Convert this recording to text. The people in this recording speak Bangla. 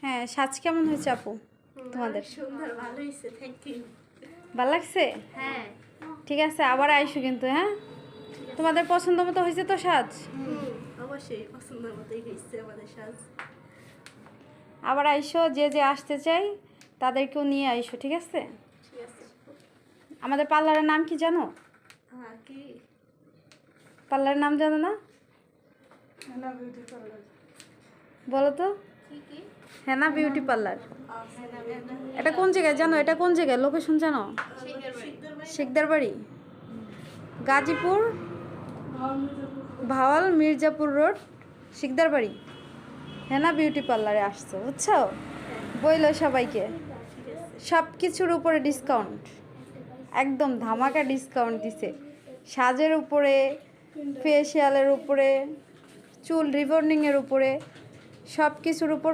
হ্যাঁ, সাজ কেমন হয়েছে আপু তোমাদের? সুন্দর, ভালো হয়েছে, থ্যাংক ইউ। ভালো লাগছে? হ্যাঁ, ঠিক আছে, আবার আইসো কিন্তু। হ্যাঁ, তোমাদের পছন্দ মতো হয়েছে তো সাজ? অবশ্যই পছন্দের মতোই হয়েছে আমাদের সাজ। আবার আইসো, যে যে আসতে চাই তাদেরকেও নিয়ে আইসো, ঠিক আছে? ঠিক আছে। আমাদের পার্লারের নাম কি জানো? হ্যাঁ, কি? পার্লারের নাম জানো না? বলো তো। কি? হেনা বিউটি পার্লার। এটা কোন জায়গায় জানো? এটা কোন জায়গায়, লোকেশন জানো? শিকদার বাড়ি, গাজীপুর, ভাওয়াল মির্জাপুর রোড, শিকদার বাড়ি। হেনা বিউটি পার্লারে আসছো, বুঝছো? বইলো সবাইকে, সব কিছুর উপরে ডিসকাউন্ট, একদম ধামাকা ডিসকাউন্ট দিছে। সাজের উপরে, ফেসিয়ালের উপরে, চুল রিবর্নিংয়ের উপরে, সব কিছুর উপর